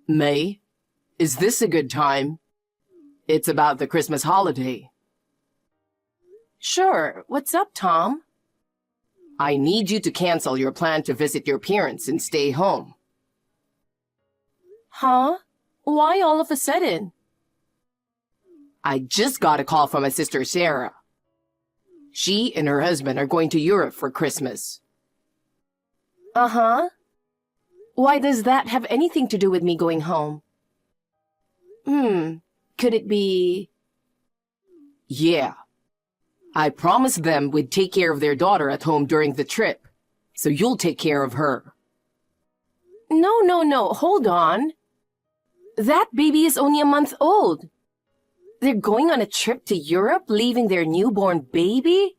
May, is this a good time? It's about the Christmas holiday. Sure, what's up, Tom? I need you to cancel your plan to visit your parents and stay home. Huh? Why all of a sudden? I just got a call from my sister Sarah. She and her husband are going to Europe for Christmas. Uh-huh. Why does that have anything to do with me going home? Could it be... Yeah. I promised them we'd take care of their daughter at home during the trip, so you'll take care of her. No, hold on. That baby is only a month old. They're going on a trip to Europe, leaving their newborn baby?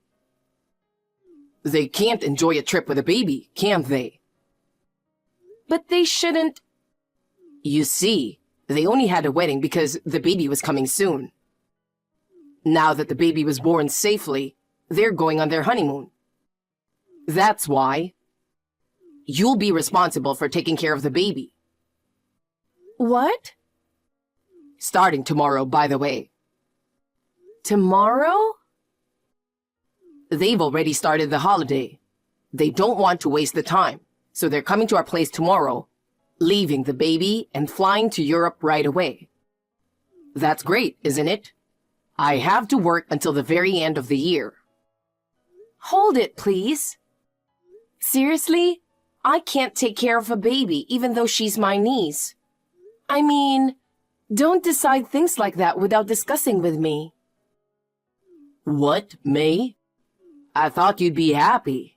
They can't enjoy a trip with a baby, can they? But they shouldn't... You see, they only had a wedding because the baby was coming soon. Now that the baby was born safely, they're going on their honeymoon. That's why. You'll be responsible for taking care of the baby. What? Starting tomorrow, by the way. Tomorrow? They've already started the holiday. They don't want to waste the time, so they're coming to our place tomorrow, leaving the baby and flying to Europe right away. That's great, isn't it? I have to work until the very end of the year. Hold it, please. Seriously? I can't take care of a baby, even though she's my niece. I mean, don't decide things like that without discussing with me. What, May? I thought you'd be happy.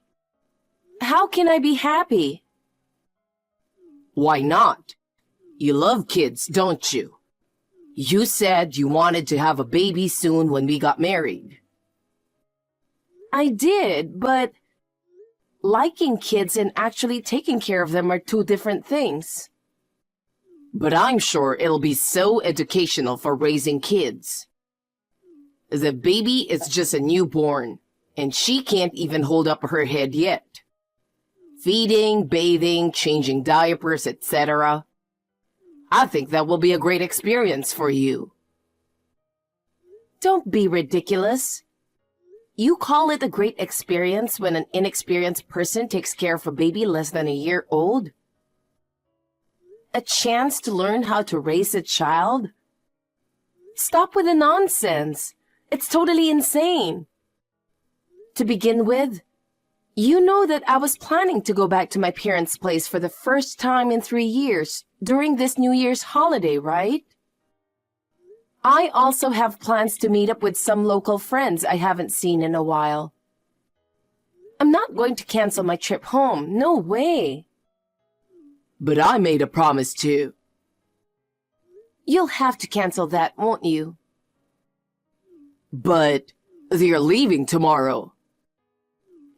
How can I be happy? Why not? You love kids, don't you? You said you wanted to have a baby soon when we got married. I did, but liking kids and actually taking care of them are two different things. But I'm sure it'll be so educational for raising kids. The baby is just a newborn, and she can't even hold up her head yet. Feeding, bathing, changing diapers, etc. I think that will be a great experience for you. Don't be ridiculous. You call it a great experience when an inexperienced person takes care of a baby less than a year old? A chance to learn how to raise a child? Stop with the nonsense. It's totally insane. To begin with, you know that I was planning to go back to my parents' place for the first time in 3 years during this New Year's holiday, right? I also have plans to meet up with some local friends I haven't seen in a while. I'm not going to cancel my trip home. No way. But I made a promise too. You'll have to cancel that, won't you? But they're leaving tomorrow.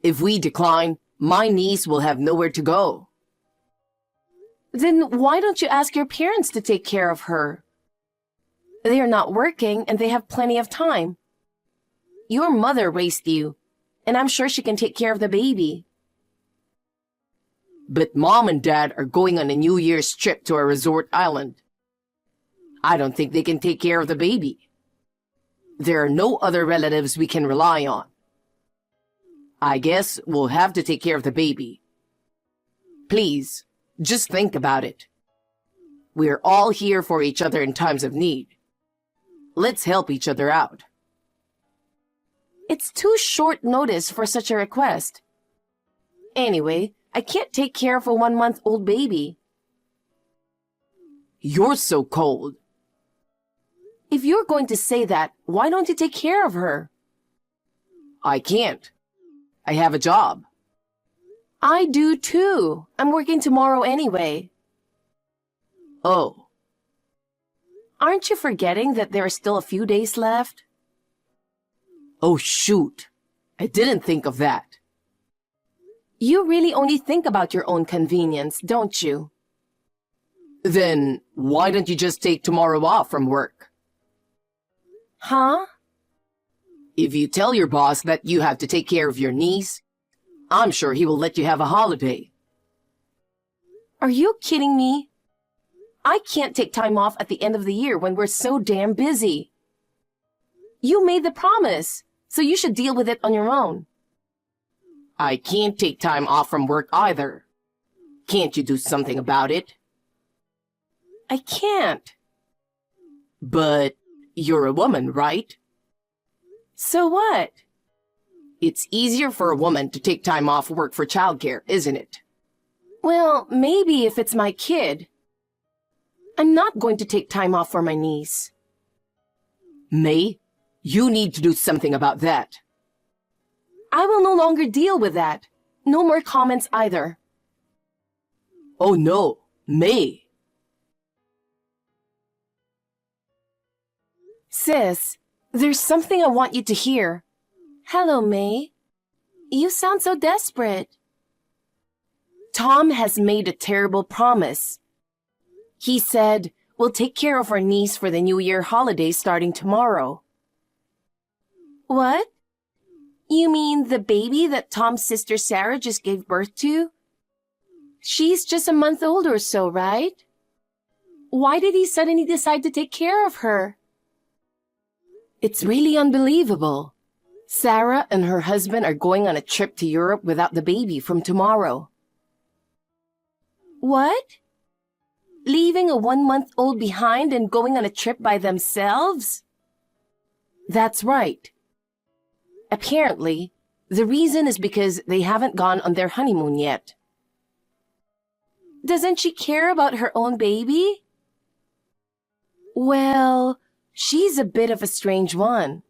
If we decline, my niece will have nowhere to go. Then why don't you ask your parents to take care of her? They are not working and they have plenty of time. Your mother raised you, and I'm sure she can take care of the baby. But Mom and Dad are going on a New Year's trip to a resort island. I don't think they can take care of the baby. There are no other relatives we can rely on. I guess we'll have to take care of the baby. Please, just think about it. We're all here for each other in times of need. Let's help each other out. It's too short notice for such a request. Anyway, I can't take care of a 1-month-old baby. You're so cold. If you're going to say that, why don't you take care of her? I can't. I have a job. I do too. I'm working tomorrow anyway. Oh. Aren't you forgetting that there are still a few days left? Oh, shoot. I didn't think of that. You really only think about your own convenience, don't you? Then why don't you just take tomorrow off from work? Huh? If you tell your boss that you have to take care of your niece, I'm sure he will let you have a holiday. Are you kidding me? I can't take time off at the end of the year when we're so damn busy. You made the promise, so you should deal with it on your own. I can't take time off from work either. Can't you do something about it? I can't. But you're a woman, right? So what? It's easier for a woman to take time off work for childcare, isn't it? Well, maybe if it's my kid. I'm not going to take time off for my niece. May, you need to do something about that. I will no longer deal with that. No more comments either. Oh no, May. Sis, there's something I want you to hear. Hello, May. You sound so desperate. Tom has made a terrible promise. He said, we'll take care of our niece for the New Year holiday starting tomorrow. What? You mean the baby that Tom's sister Sarah just gave birth to? She's just a month old or so, right? Why did he suddenly decide to take care of her? It's really unbelievable. Sarah and her husband are going on a trip to Europe without the baby from tomorrow. What? Leaving a 1-month-old behind and going on a trip by themselves? That's right. Apparently, the reason is because they haven't gone on their honeymoon yet. Doesn't she care about her own baby? Well, she's a bit of a strange one.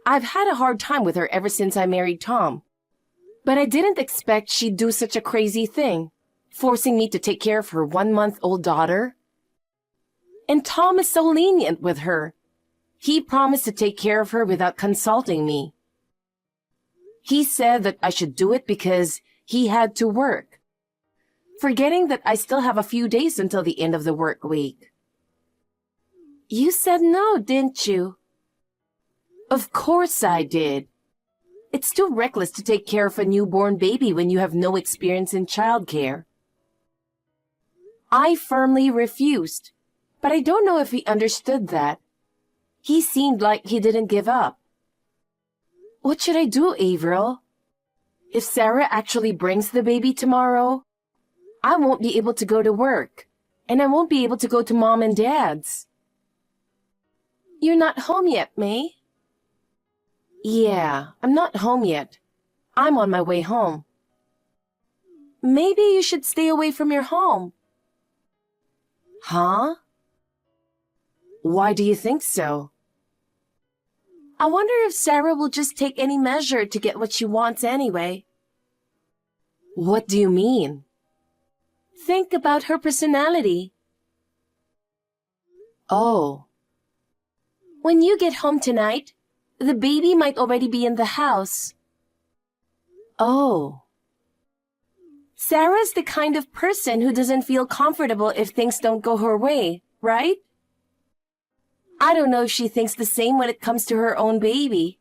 I've had a hard time with her ever since I married Tom. But I didn't expect she'd do such a crazy thing, forcing me to take care of her 1-month-old daughter. And Tom is so lenient with her. He promised to take care of her without consulting me. He said that I should do it because he had to work, forgetting that I still have a few days until the end of the work week. You said no, didn't you? Of course I did. It's too reckless to take care of a newborn baby when you have no experience in childcare. I firmly refused, but I don't know if he understood that. He seemed like he didn't give up. What should I do, Averill? If Sarah actually brings the baby tomorrow, I won't be able to go to work, and I won't be able to go to Mom and Dad's. You're not home yet, May? Yeah, I'm not home yet. I'm on my way home. Maybe you should stay away from your home. Huh? Why do you think so? I wonder if Sarah will just take any measure to get what she wants anyway. What do you mean? Think about her personality. Oh. When you get home tonight, the baby might already be in the house. Oh. Sarah's the kind of person who doesn't feel comfortable if things don't go her way, right? I don't know if she thinks the same when it comes to her own baby.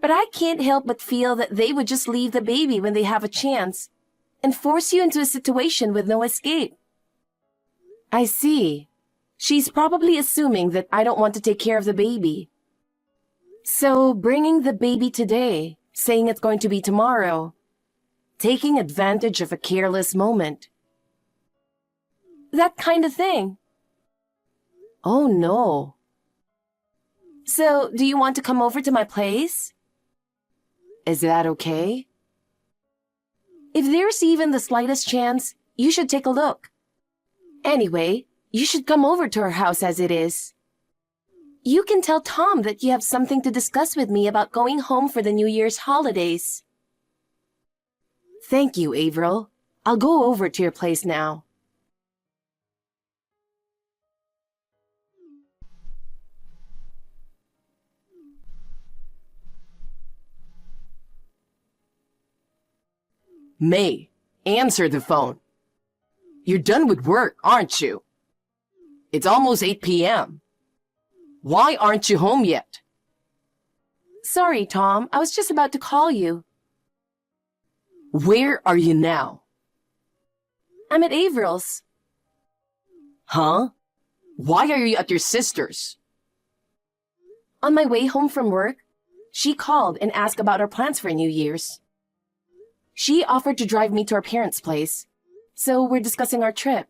But I can't help but feel that they would just leave the baby when they have a chance and force you into a situation with no escape. I see. She's probably assuming that I don't want to take care of the baby. So bringing the baby today, saying it's going to be tomorrow, taking advantage of a careless moment. That kind of thing. Oh no. So, do you want to come over to my place? Is that okay? If there's even the slightest chance, you should take a look. Anyway, you should come over to our house as it is. You can tell Tom that you have something to discuss with me about going home for the New Year's holidays. Thank you, Averill. I'll go over to your place now. May, answer the phone. You're done with work, aren't you? It's almost 8 p.m. Why aren't you home yet? Sorry, Tom. I was just about to call you. Where are you now? I'm at Averill's. Huh? Why are you at your sister's? On my way home from work, she called and asked about our plans for New Year's. She offered to drive me to our parents' place, so we're discussing our trip.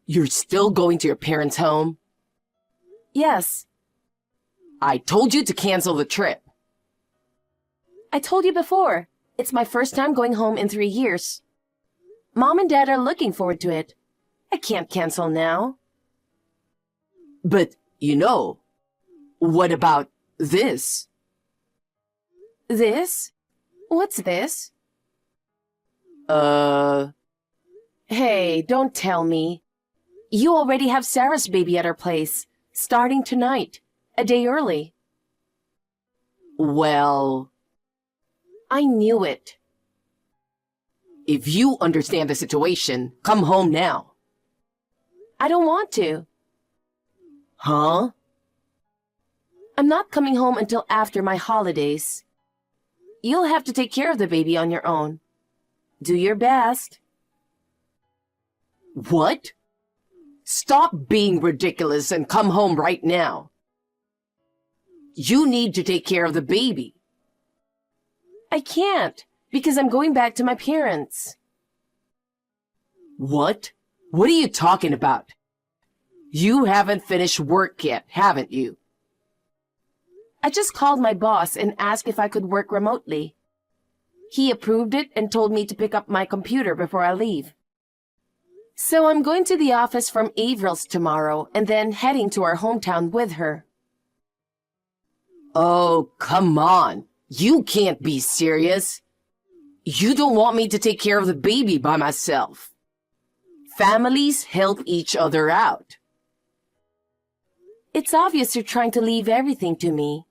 You're still going to your parents' home? Yes, I told you to cancel the trip. I told you before, it's my first time going home in 3 years. Mom and Dad are looking forward to it. I can't cancel now. But, what about this? This? What's this? Hey, don't tell me. You already have Sarah's baby at our place, starting tonight, a day early. Well, I knew it. if you understand the situation, come home now. I don't want to. Huh? I'm not coming home until after my holidays. You'll have to take care of the baby on your own. Do your best. What? Stop being ridiculous and come home right now. You need to take care of the baby. I can't, because I'm going back to my parents. What? What are you talking about? You haven't finished work yet, haven't you? I just called my boss and asked if I could work remotely. He approved it and told me to pick up my computer before I leave. So I'm going to the office from Avril's tomorrow and then heading to our hometown with her. Oh, come on. You can't be serious. You don't want me to take care of the baby by myself. Families help each other out. It's obvious you're trying to leave everything to me.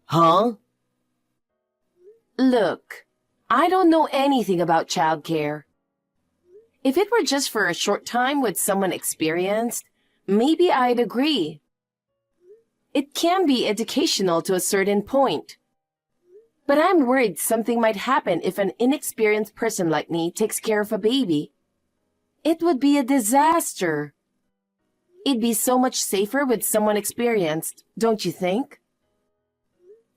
Huh? Look, I don't know anything about childcare. If it were just for a short time with someone experienced, maybe I'd agree. It can be educational to a certain point. But I'm worried something might happen if an inexperienced person like me takes care of a baby. It would be a disaster. It'd be so much safer with someone experienced, don't you think?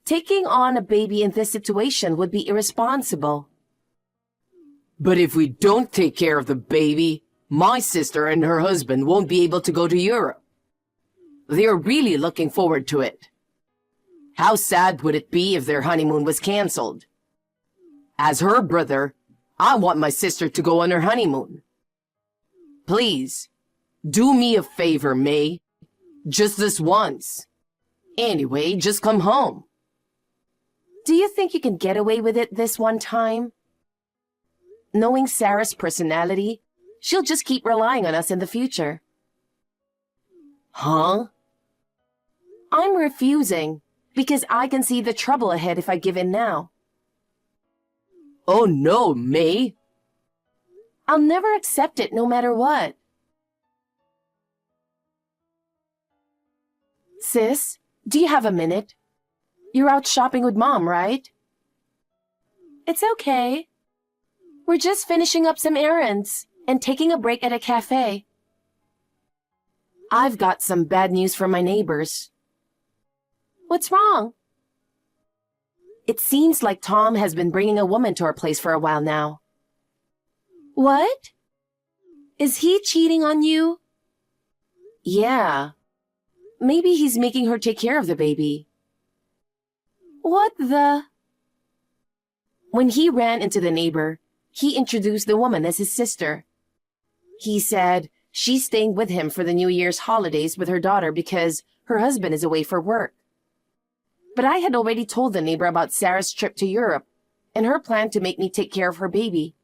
Taking on a baby in this situation would be irresponsible. But if we don't take care of the baby, my sister and her husband won't be able to go to Europe. They're really looking forward to it. How sad would it be if their honeymoon was canceled? As her brother, I want my sister to go on her honeymoon. Please, do me a favor, May. Just this once. Anyway, just come home. Do you think you can get away with it this one time? Knowing Sarah's personality, she'll just keep relying on us in the future. Huh? I'm refusing, because I can see the trouble ahead if I give in now. Oh no, May. I'll never accept it no matter what. Sis, do you have a minute? You're out shopping with Mom, right? It's okay. We're just finishing up some errands and taking a break at a cafe. I've got some bad news from my neighbors. What's wrong? It seems like Tom has been bringing a woman to our place for a while now. What? Is he cheating on you? Yeah. Maybe he's making her take care of the baby. What the? When he ran into the neighbor, he introduced the woman as his sister. He said she's staying with him for the New Year's holidays with her daughter because her husband is away for work. But I had already told the neighbor about Sarah's trip to Europe and her plan to make me take care of her baby.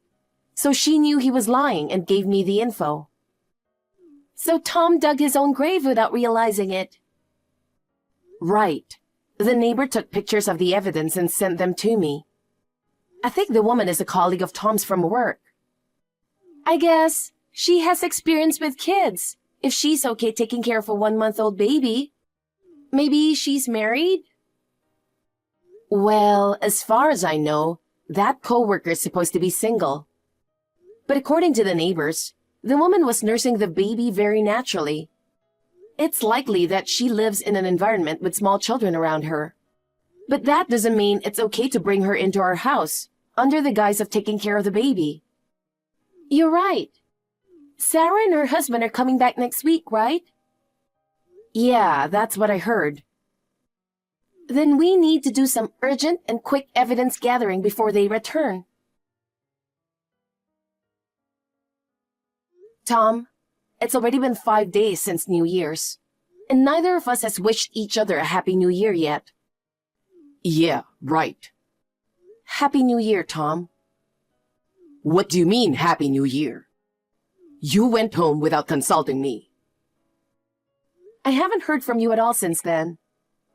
So she knew he was lying and gave me the info. So Tom dug his own grave without realizing it. Right. The neighbor took pictures of the evidence and sent them to me. I think the woman is a colleague of Tom's from work. I guess she has experience with kids, if she's okay taking care of a 1-month-old baby. Maybe she's married? Well, as far as I know, that coworker is supposed to be single. But according to the neighbors, The woman was nursing the baby very naturally. It's likely that she lives in an environment with small children around her. But that doesn't mean it's okay to bring her into our house, under the guise of taking care of the baby. You're right. Sarah and her husband are coming back next week, right? Yeah, that's what I heard. Then we need to do some urgent and quick evidence gathering before they return. Tom, it's already been 5 days since New Year's, and neither of us has wished each other a Happy New Year yet. Yeah, right. Happy New Year, Tom. What do you mean, Happy New Year? You went home without consulting me. I haven't heard from you at all since then.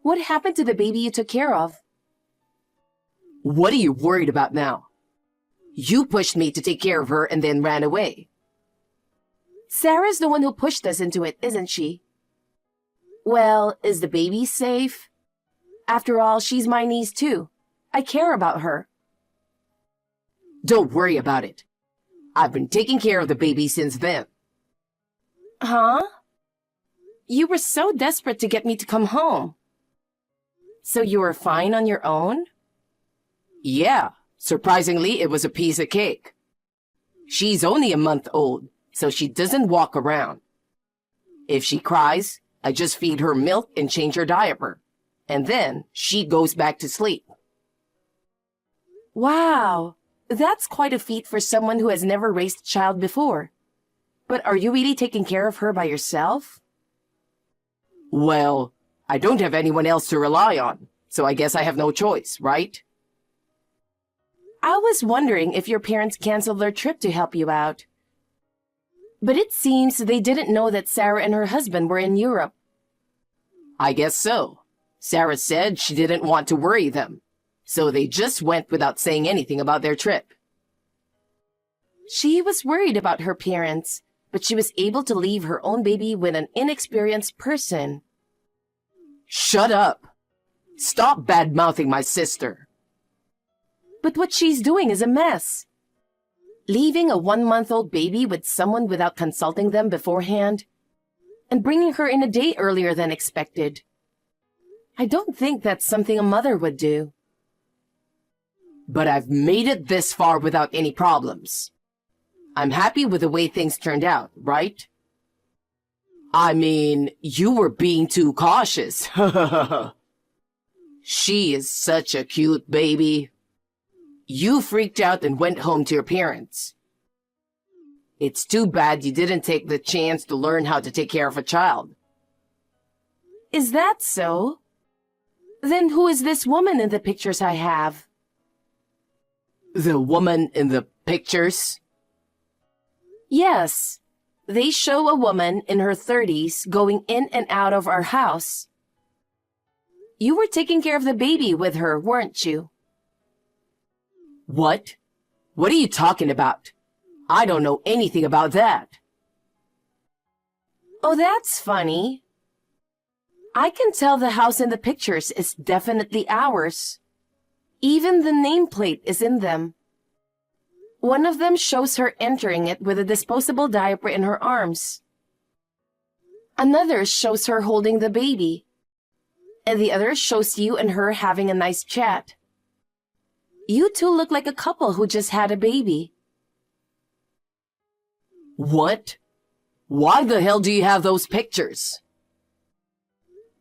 What happened to the baby you took care of? What are you worried about now? You pushed me to take care of her and then ran away. Sarah's the one who pushed us into it, isn't she? Well, is the baby safe? After all, she's my niece too. I care about her. Don't worry about it. I've been taking care of the baby since then. Huh? You were so desperate to get me to come home. So you were fine on your own? Yeah, surprisingly, it was a piece of cake. She's only a month old, so she doesn't walk around. If she cries, I just feed her milk and change her diaper, and then she goes back to sleep. Wow, that's quite a feat for someone who has never raised a child before. But are you really taking care of her by yourself? Well, I don't have anyone else to rely on, so I guess I have no choice, right? I was wondering if your parents canceled their trip to help you out. But it seems they didn't know that Sarah and her husband were in Europe. I guess so. Sarah said she didn't want to worry them, so they just went without saying anything about their trip. She was worried about her parents, but she was able to leave her own baby with an inexperienced person. Shut up! Stop bad-mouthing my sister. But what she's doing is a mess. Leaving a 1-month-old baby with someone without consulting them beforehand, and bringing her in a day earlier than expected. I don't think that's something a mother would do. But I've made it this far without any problems. I'm happy with the way things turned out, right? I mean, you were being too cautious. She is such a cute baby. You freaked out and went home to your parents. It's too bad you didn't take the chance to learn how to take care of a child. Is that so? Then who is this woman in the pictures I have? The woman in the pictures? Yes. They show a woman in her 30s going in and out of our house. You were taking care of the baby with her, weren't you? What? What are you talking about? I don't know anything about that. Oh, that's funny. I can tell the house in the pictures is definitely ours. Even the nameplate is in them. One of them shows her entering it with a disposable diaper in her arms. Another shows her holding the baby. And the other shows you and her having a nice chat. You two look like a couple who just had a baby. What? Why the hell do you have those pictures?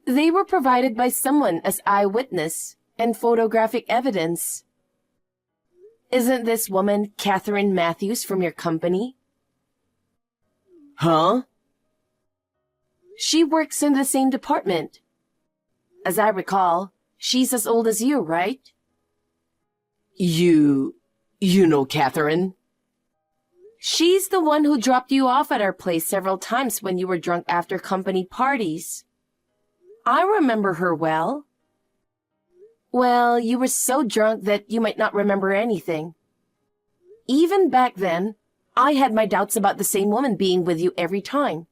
They were provided by someone as eyewitness and photographic evidence. Isn't this woman Catherine Matthews from your company? Huh? She works in the same department. As I recall, she's as old as you, right? You know Catherine? She's the one who dropped you off at our place several times when you were drunk after company parties. I remember her well. Well, you were so drunk that you might not remember anything. Even back then, I had my doubts about the same woman being with you every time.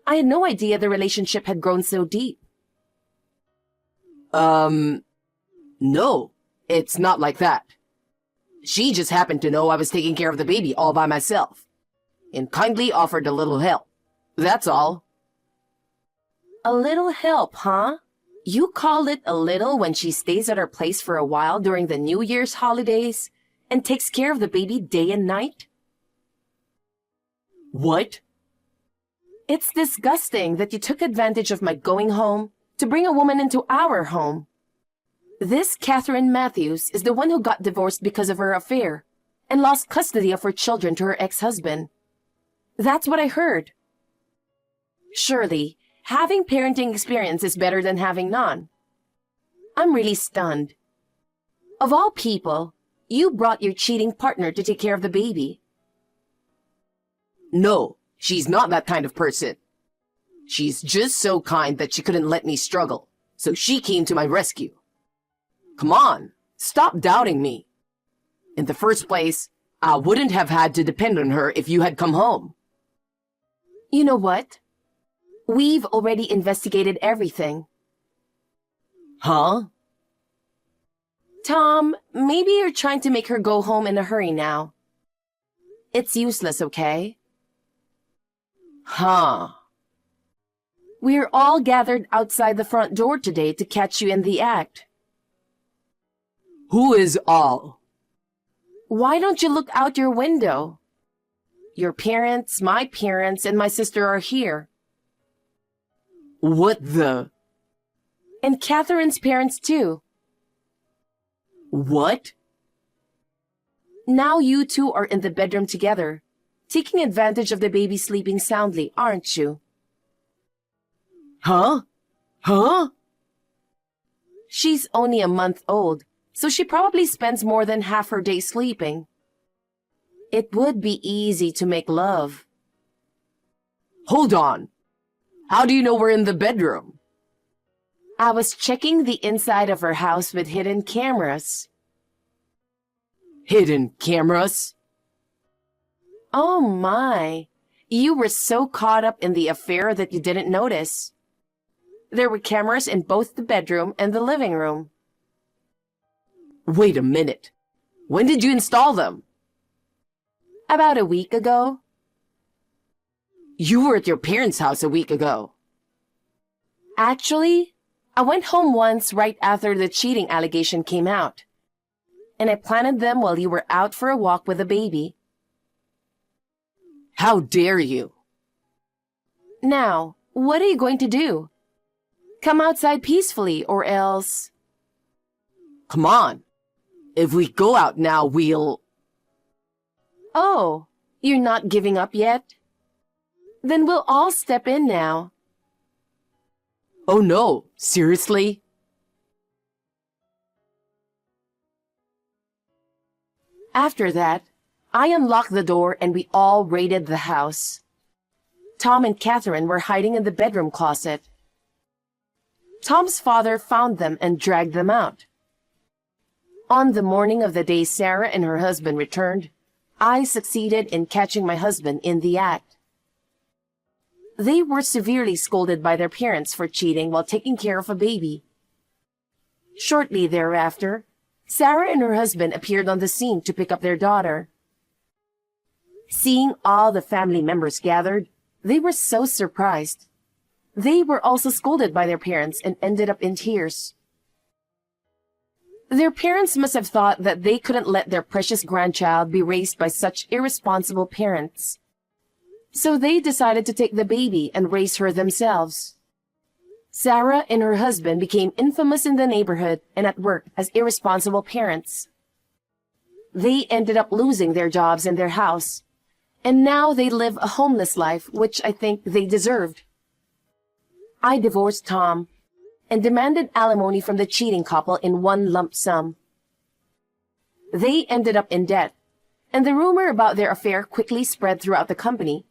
I had no idea the relationship had grown so deep. No, it's not like that. She just happened to know I was taking care of the baby all by myself. and kindly offered a little help. That's all. A little help, huh? You call it a little when she stays at our place for a while during the New Year's holidays and takes care of the baby day and night? What? It's disgusting that you took advantage of my going home to bring a woman into our home. This Catherine Matthews is the one who got divorced because of her affair and lost custody of her children to her ex-husband. That's what I heard. Surely, having parenting experience is better than having none. I'm really stunned. Of all people, you brought your cheating partner to take care of the baby. No, she's not that kind of person. She's just so kind that she couldn't let me struggle, so she came to my rescue. Come on, stop doubting me. In the first place, I wouldn't have had to depend on her if you had come home. You know what? We've already investigated everything. Huh? Tom, maybe you're trying to make her go home in a hurry now. It's useless, okay? Huh. We're all gathered outside the front door today to catch you in the act. Who is all? Why don't you look out your window? Your parents, my parents, and my sister are here. What the? And Catherine's parents too. What? Now you two are in the bedroom together, taking advantage of the baby sleeping soundly, aren't you? Huh? Huh? She's only a month old, so she probably spends more than half her day sleeping. It would be easy to make love. Hold on. How do you know we're in the bedroom? I was checking the inside of her house with hidden cameras. Hidden cameras? Oh my, you were so caught up in the affair that you didn't notice. There were cameras in both the bedroom and the living room. Wait a minute. When did you install them? About a week ago. You were at your parents' house a week ago. Actually, I went home once right after the cheating allegation came out, and I planted them while you were out for a walk with the baby. How dare you? Now, what are you going to do? Come outside peacefully, or else... Come on. If we go out now, we'll... Oh, you're not giving up yet? Then we'll all step in now. Oh no, seriously? After that, I unlocked the door and we all raided the house. Tom and Catherine were hiding in the bedroom closet. Tom's father found them and dragged them out. On the morning of the day Sarah and her husband returned, I succeeded in catching my husband in the act. They were severely scolded by their parents for cheating while taking care of a baby. Shortly thereafter, Sarah and her husband appeared on the scene to pick up their daughter. Seeing all the family members gathered, they were so surprised. They were also scolded by their parents and ended up in tears. Their parents must have thought that they couldn't let their precious grandchild be raised by such irresponsible parents. So they decided to take the baby and raise her themselves. Sarah and her husband became infamous in the neighborhood and at work as irresponsible parents. They ended up losing their jobs and their house, and now they live a homeless life, which I think they deserved. I divorced Tom and demanded alimony from the cheating couple in one lump sum. They ended up in debt, and the rumor about their affair quickly spread throughout the company,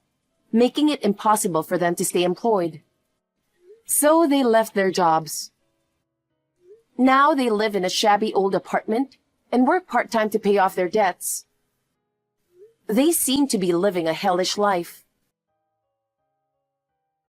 making it impossible for them to stay employed. So they left their jobs. Now they live in a shabby old apartment and work part-time to pay off their debts. They seem to be living a hellish life.